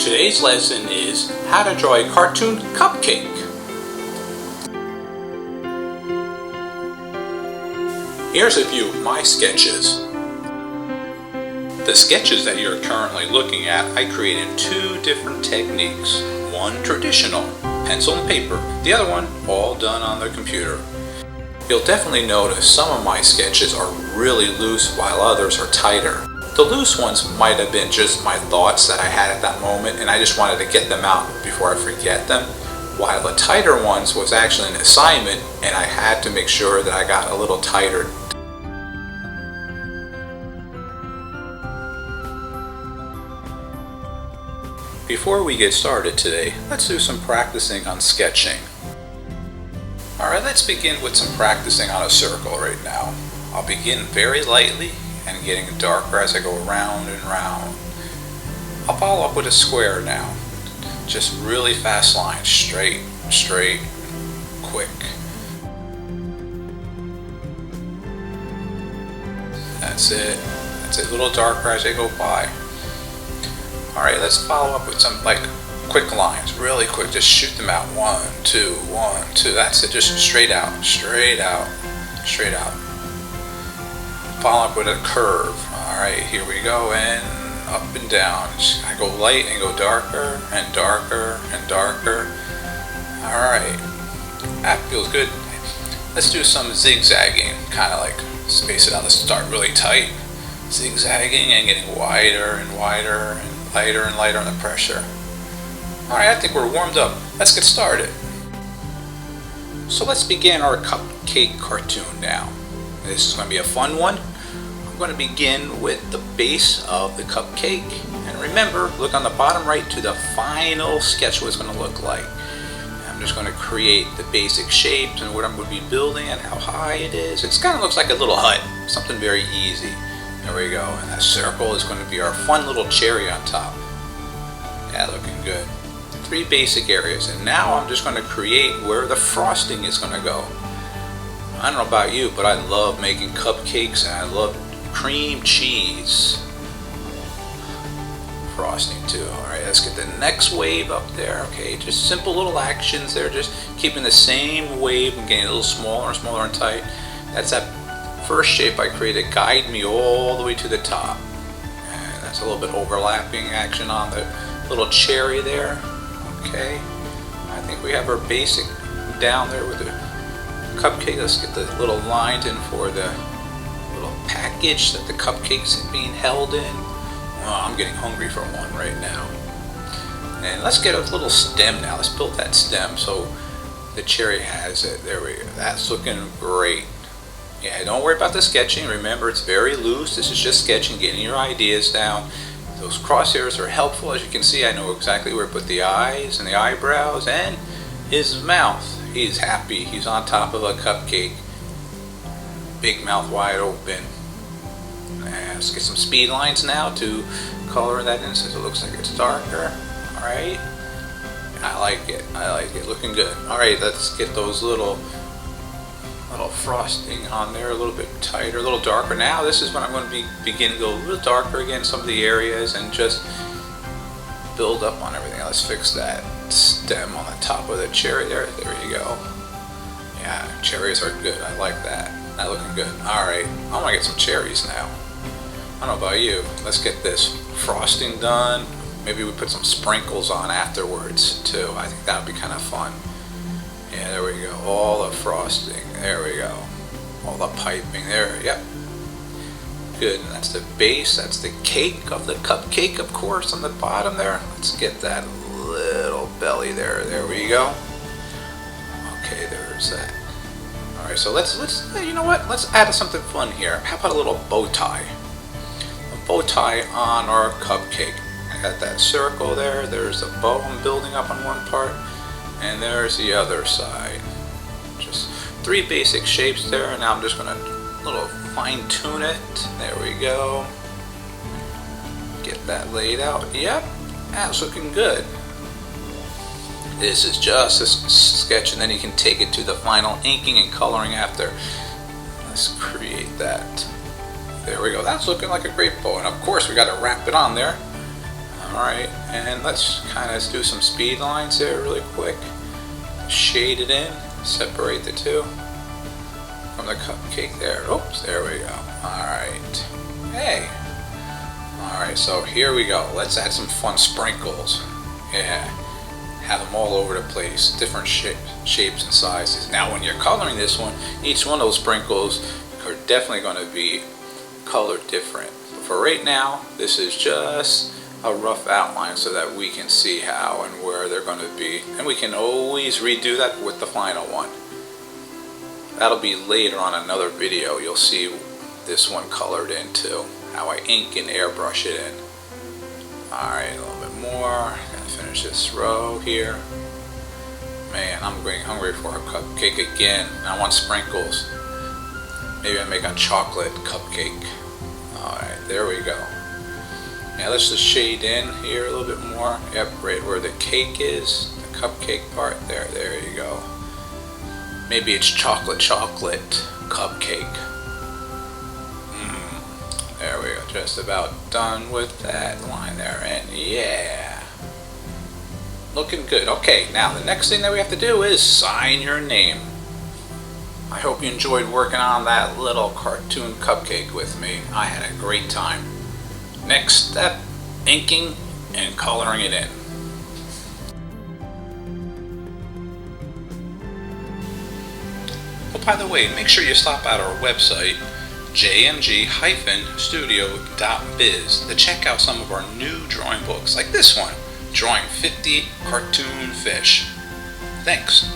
Today's lesson is how to draw a cartoon cupcake. Here's a view of my sketches. The sketches that you're currently looking at, I created two different techniques. One traditional, pencil and paper. The other one, all done on the computer. You'll definitely notice some of my sketches are really loose while others are tighter. The loose ones might have been just my thoughts that I had at that moment and I just wanted to get them out before I forget them, while the tighter ones was actually an assignment and I had to make sure that I got a little tighter. Before we get started today, let's do some practicing on sketching. Alright, let's begin with some practicing on a circle right now. I'll begin very lightly and getting darker as I go round and round. I'll follow up with a square now. Just really fast lines, straight, quick. That's it. A little darker as I go by. Alright, let's follow up with some quick lines, really quick, just shoot them out. 1, 2, 1, 2, that's it, just straight out. Follow up with a curve. Alright, here we go, and up and down. I go light and go darker and darker and darker. Alright, that feels good. Let's do some zigzagging, kind of like space it out. Let's start really tight, zigzagging and getting wider and wider and lighter and lighter on the pressure. Alright, I think we're warmed up. Let's get started. So let's begin our cupcake cartoon now. This is going to be a fun one. I'm going to begin with the base of the cupcake. And remember, look on the bottom right to the final sketch what it's going to look like. I'm just going to create the basic shapes and what I'm going to be building and how high it is. It kind of looks like a little hut, something very easy. There we go. And that circle is going to be our fun little cherry on top. Yeah, looking good. 3 basic areas. And now I'm just going to create where the frosting is going to go. I don't know about you, but I love making cupcakes and I love cream cheese frosting too. Alright, let's get the next wave up there. Okay, just simple little actions there, just keeping the same wave and getting a little smaller and smaller and tight. That's that first shape I created, guide me all the way to the top. And that's a little bit overlapping action on the little cherry there. Okay, I think we have our basic down there with the cupcake. Let's get the little lines in for the little package that the cupcake's being held in. Oh, I'm getting hungry for one right now. And let's get a little stem now. Let's build that stem so the cherry has it. There we go. That's looking great. Yeah, don't worry about the sketching. Remember, it's very loose. This is just sketching, getting your ideas down. Those crosshairs are helpful. As you can see, I know exactly where to put the eyes and the eyebrows and his mouth. He's happy. He's on top of a cupcake. Big mouth wide open. And let's get some speed lines now to color that in so it looks like it's darker. Alright. I like it. Looking good. Alright, let's get those little frosting on there a little bit tighter, a little darker. Now this is when I'm going to begin to go a little darker again, some of the areas, and just build up on everything. Let's fix that stem on the top of the cherry there. There you go. Yeah, cherries are good. I like that. That looking good. Alright, I want to get some cherries now. I don't know about you. Let's get this frosting done. Maybe we put some sprinkles on afterwards too. I think that would be kind of fun. Yeah, there we go. All the frosting. There we go. All the piping there. Yep. Good. And that's the base. That's the cake of the cupcake, of course, on the bottom there. Let's get that little belly there. There we go. Okay, there's that. All right. So let's you know what? Let's add something fun here. How about a little bow tie? A bow tie on our cupcake. I got that circle there. There's a bow I'm building up on one part. And there's the other side. Just 3 basic shapes there. Now I'm just going to little fine tune it. There we go. Get that laid out. Yep, that's looking good. This is just a sketch and then you can take it to the final inking and coloring after. Let's create that. There we go. That's looking like a great bow. And of course we got to wrap it on there. Alright, and let's kind of do some speed lines there really quick. Shade it in, separate the two from the cupcake there. Oops, there we go. Alright. Hey. Alright, so here we go. Let's add some fun sprinkles. Yeah. Have them all over the place. Different shapes and sizes. Now when you're coloring this one, each one of those sprinkles are definitely going to be colored different. But for right now, this is just a rough outline so that we can see how and where they're going to be. And we can always redo that with the final one. That'll be later on another video. You'll see this one colored in too. How I ink and airbrush it in. Alright, a little bit more. Gotta finish this row here. Man, I'm getting hungry for a cupcake again. I want sprinkles. Maybe I make a chocolate cupcake. Alright, there we go. Now let's just shade in here a little bit more. Yep, right where the cake is. The cupcake part. There you go. Maybe it's chocolate cupcake. There we go. Just about done with that line there. And yeah. Looking good. Okay, now the next thing that we have to do is sign your name. I hope you enjoyed working on that little cartoon cupcake with me. I had a great time. Next step, inking and coloring it in. Oh, by the way, make sure you stop at our website, jmg-studio.biz, to check out some of our new drawing books, like this one, Drawing 50 Cartoon Fish. Thanks.